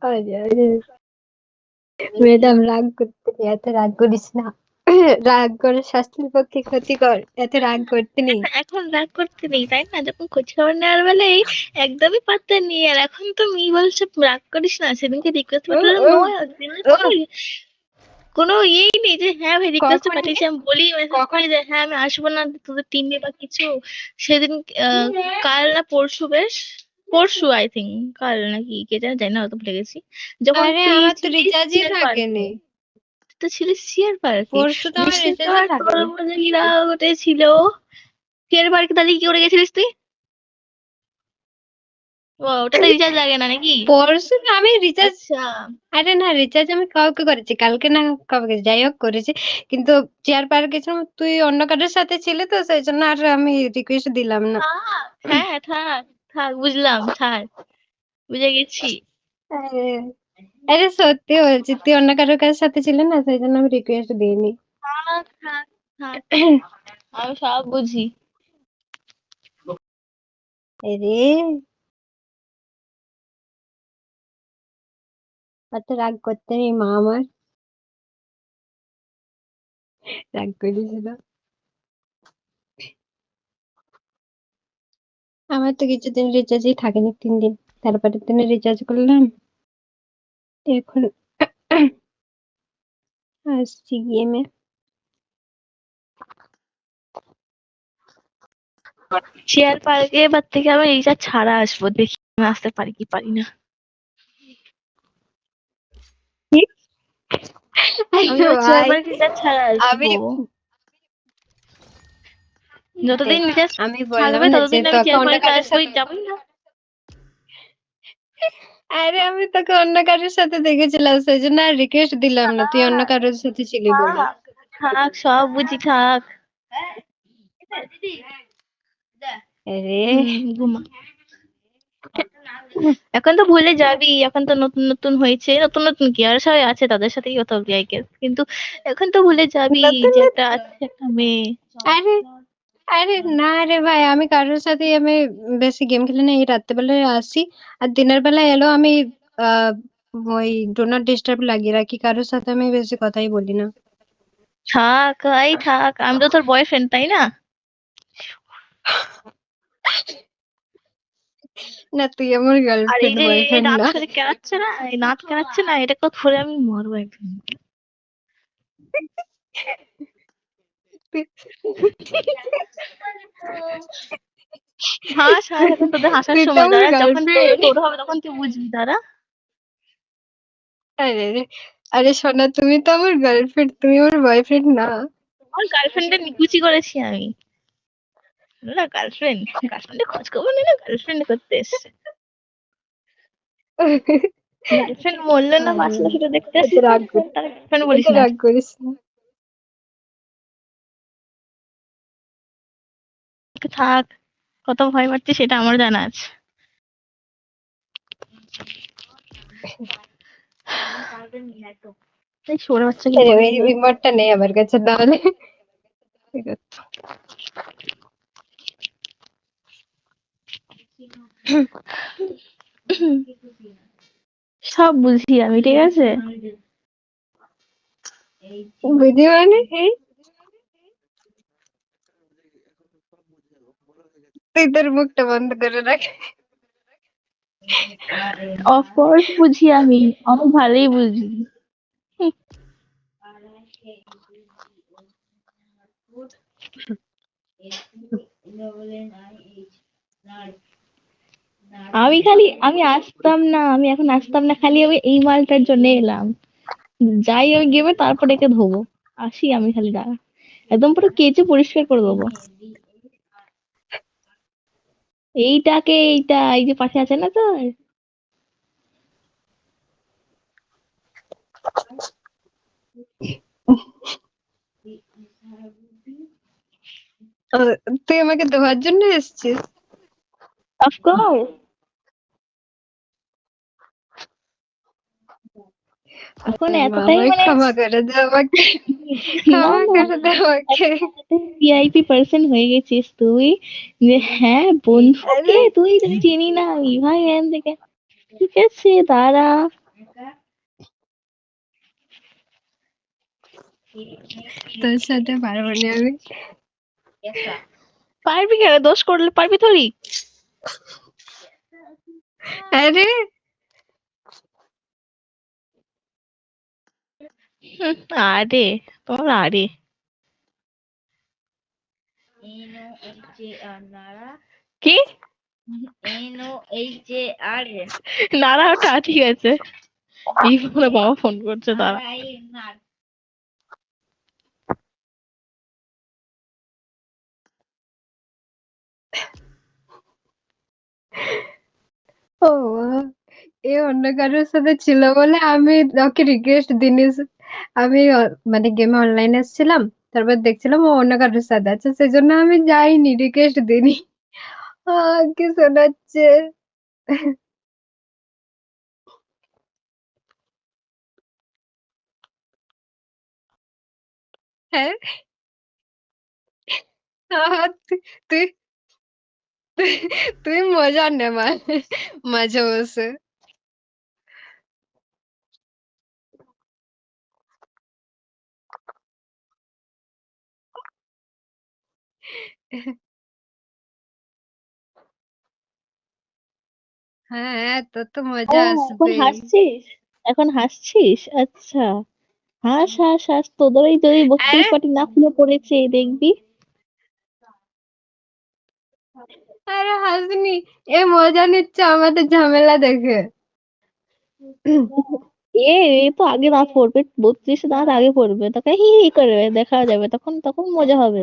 আরে আরে ম্যাডাম রাগ করতে নেই, এত রাগ করিস না। রাগ করে স্বাস্থ্যের পক্ষে ক্ষতিকর, এত রাগ করতে নেই। এখন রাগ করতে নেই তাই না? যখন খোঁজ খবর নেওয়ার বেলায় একদমই পাত্তা নেই, আর এখন তো বলছে রাগ করিস না, সেদিনকে রিকোয়েস্ট ও পাঠালাম, ও নো ও কোনো ইয়েই নেই যে হ্যাঁ ভাই রিকোয়েস্ট কখন পাঠিয়েছি, আমি বলি মেসেজ কখন করে যে হ্যাঁ আমি আসবো না তোদের টিমে বা কিছু। সেদিন কাল না পরশু, বেশ পরশু আই থিঙ্ক, কাল নাকি কে জানে, জানি না, অত ভুলে গেছি। যখন আরে তুই আমার তো ছিলিস রিচার্জই সিয়ার পার্কে, থাকেনি। তো ছিলিস সিয়ার পার্কে, পরশু তো আমার নিশ্চয়ই রিচার্জই তোমার থাকেনি। তরমুজেরা ওটাই ছিল। সিয়ার পার্কে তাহলে কি করে গেছিলিস তুই? ও, ওটাতে রিচার্জ লাগে না নাকি? পরশু না আমি রিচার্জ, আচ্ছা। আরে না রিচার্জ আমি কাউকে করেছি, কালকে না কাউকে যাই হোক করেছি। কিন্তু চেয়ার পার্ক গেছিলাম, তুই অন্য কারোর সাথে ছিলে তো সেই জন্য আর আমি রিকোয়েস্ট দিলাম না। থাক, হ্যাঁ থাক, থাক বুঝলাম, থাক, বুঝে গেছি। আরে আরে সত্যি বলছি, তুই অন্য কারোর কাছে সাথে ছিলে না সেই জন্য আমি রিকোয়েস্ট দিইনি। থাক, থাক, থাক, আমি সব বুঝি। আরে অত রাগ করতে নেই মা আমার, রাগ করিস না। আমার তো কিছুদিন রিচার্জই থাকেনি, 3 দিন, তারপরের দিনে রিচার্জ করলাম। এখন আসছি গেমে। চেয়ার পার্কে এবার থেকে আমি রিচার্জ ছাড়া আসবো, দেখি আমি আসতে পারি কি পারি না। আমি আরে এবার চেয়ার ভাই পার্কে রিচার্জ ছাড়া আমি আসবো। যতদিন দেখ, রিচার্জ আমি বললাম থাকবে না যে ততদিন আমি তোকে চেয়ার অন্য পার্কে কারোর আসবোই, সাথে, যাবোই না। আরে আমি তোকে অন্য কারোর সাথে দেখেছিলাম সেই জন্য আর রিকোয়েস্ট দিলাম না, তুই অন্য কারোর সাথে ছিলি বলে। থাক, থাক, সব বুঝি, থাক। আরে ঘুমা। এখন তো ভুলে যাবি, এখন তো নতুন নতুন হয়েছে, নতুন নতুন কি আর সবাই আছে, তাদের সাথেই কথা বলবি আই গেস, কিন্তু এখন তো ভুলে যাবি নতুন যে একটা নতুন, আছে, একটা মেয়ে। আরে আরে না রে ভাই, আমি কারোর সাথে আমি বেশি গেম খেলি না, এই রাত্রে বেলায় আসি আর দিনের বেলায় এলো আমি আহ ওই ডো নট ডিস্টার্ব লাগিয়ে রাখি, কারোর সাথে আমি বেশি কথাই বলি না। থাক, এই থাক, আমি তো তোর বয়ফ্রেন্ড তাই না? না তুই আমার আর এই গার্লফ্রেন্ড, যে এই বয়ফ্রেন্ড দাঁত না। ফেলে কেলাচ্ছে না, এই দাঁত কেলাচ্ছে না, এটা কথা ধরে আমি মরবো একদিন। হাস হাস, এখন তোদের হাসার তুই তো সময়, আমার দাঁড়া, যখন গার্লফ্রেন্ড। তোর হবে তখন তুই বুঝবি, দাঁড়া। আরে রে, আরে সোনা তুমি তো আমার গার্লফ্রেন্ড, তুমি আমার বয়ফ্রেন্ড না। আমার গার্লফ্রেন্ডের নিকুচি করেছি আমি, না গার্লফ্রেন্ড, গার্লফ্রেন্ডের খোঁজ খবর নেই না, গার্লফ্রেন্ড করতে এসছে। গার্লফ্রেন্ড মরলো না আরে বাঁচলো সেটা দেখতে এত আসিস না, রাগ কর, তার গার্লফ্রেন্ড এত বলিস না। রাগ করিস না। থাক, কত ভয় পাচ্ছি সেটা আমার জানা আছে। এই সরে বাচ্চা কি আরে করে ওই এলো? ওই মতটা নেই আমার কাছে তাহলে। ঠিক আছে। সব বুঝি আমি, ঠিক আছে। বুঝি মানে এই, তুই তোর মুখটা বন্ধ করে রাখ। অফকোর্স বুঝি আমি, অনেক ভালোই বুঝি। আমি আসতাম না, আমি এখন আসতাম না, খালি আমি এই মালটার জন্য এলাম। যাই আমি গেমে, তারপর একে ধোবো। আসি আমি, খালি দাঁড়া, একদম পুরো কেচে পরিষ্কার করে দেবো। এইটাকে, এইটা, এই যে পাশে আছে না তোর। ও, তুই আমাকে দেওয়ার জন্য এসেছিস? অফকোর্স। এখন আরে মা এতটাই আমায় মানে ক্ষমা করে দে আমাকে, না ক্ষমা না, করে দে আমাকে। ভিআইপি পার্সন হয়ে গেছিস তুই, যে হ্যাঁ বন্ধুকে আরে তুই চিনি না আমি ভাই এখান থেকে। ঠিক আছে দাঁড়া, তোর সাথে পারবো না আমি। পারবি কেন? দোষ করলে পারবি থোড়ি। আরে আরে তোমার আরে কি নাড়াটা ঠিক আছে। এই ফোনে বাবা ফোন করছে তারা। ও এ অন্য কারোর সাথে ছিল বলে আমি ওকে রিকোয়েস্ট দিইনি। আমি মানে গেমে অনলাইনে এসেছিলাম, তারপর দেখছিলাম ও অন্য কারোর সাথে আছে, সেজন্য আমি যাইনি, রিকোয়েস্ট দিইনি। কি শোনাচ্ছে। হ্যাঁ, তুই তুই তুই মজা নে মাঝে বসে। হ্যাঁ, তোর তো ও মজা এখন আসবে। হাসছিস? এখন হাসছিস? আচ্ছা, হাস হাস হাস, তোদেরই যদি 32 আরে পাটি না খুলে পড়েছে দেখবি। আরে হাসনি, এ মজা নিচ্ছে আমাদের ঝামেলা দেখে। এ এ তো আগে দাঁত পড়বে, 32 দাঁত আগে পড়বে, তখন হি হি করবে, দেখা যাবে, তখন তখন মজা হবে।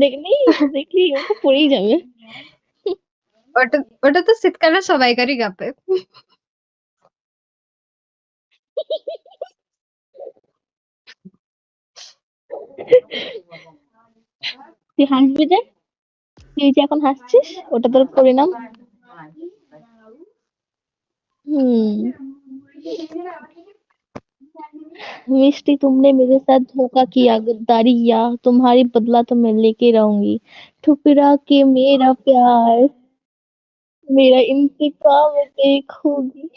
দেখলি, দেখলি, ও তো পড়েই যাবে। ওটা ওটা তো শীতকালে সবাইকারই কাঁপে। তুই হাসবি যে, তুই যে এখন হাসছিস, ওটা তোর পরিণাম। হুম। मिष्टी, तुमने मेरे साथ धोखा किया, गद्दारी किया, तुम्हारी बदला तो मैं लेके रहूंगी, ठुकरा के मेरा प्यार, मेरा इंतकाम देखोगी।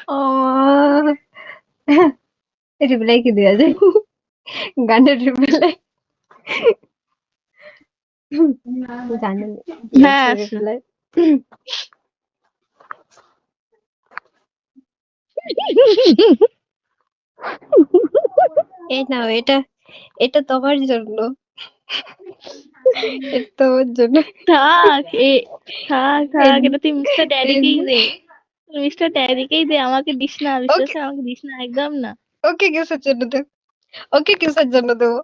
ও রিপ্লাই কি দেওয়া যায়? গানের রিপ্লাই? গানের দিয়েছে হ্যাঁ, রিপ্লাই। এই নাও, এটা এটা তোমার জন্য, এটা তোমার জন্য। থাক থাক থাক, এটা তুই মিস্টার ড্যাডিকেই এই- দে, মিস্টার ড্যাডিকেই দে, আমাকে দিস না, বিশ্বাস ওকে কর, আমাকে দিস না, একদম না। ওকে কিসের জন্য দেবো? ওকে কিসের জন্য দেবো?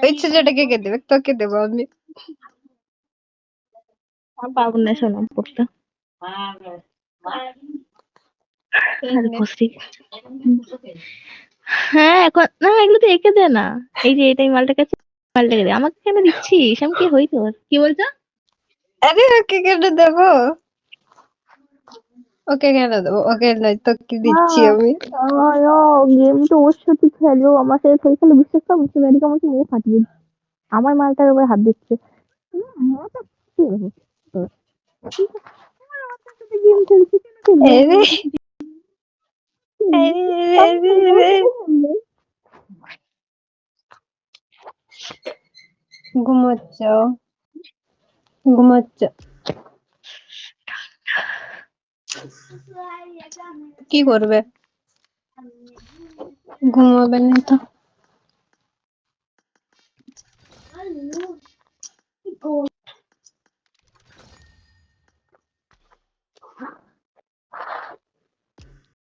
ওই ছেলেটাকে কে দেবে? তোকে দেবো আমি। আমি পারবো না শোনা পড়তে। এই আরে নে। কষ্টি। হ্যাঁ, এখন না, এগুলো তো এঁকে দে না। এই যে এটাই মালটার কাছে, মালটাকে দে, আমাকে কেন দিচ্ছিস? আমি কি হই তোর? কি বলছো? আরে ওকে কেন দেবো? ওকে কেন দেবো? ওকে নয় তোকে দিচ্ছি আমি। গেম তো ওর সাথে খেলো, আমার সাথে থই খেলো, বিশ্বাস কর, মিস্টার ম্যারিকে আমাকে মেরে ফাটিয়ে দিচ্ছে। আমার মালটার উপরে হাত দিচ্ছে। আমার তো কি বলবো তোর? আমার সাথে গেম খেলছি, কেন খেলবো? আরে আমাকে তো আরে আমি আরে খেলবো, আরে কেন খেলবো? ঘুমোচ্ছ, ঘুমোচ্ছ। কি করবে? ঘুমাবে না তো?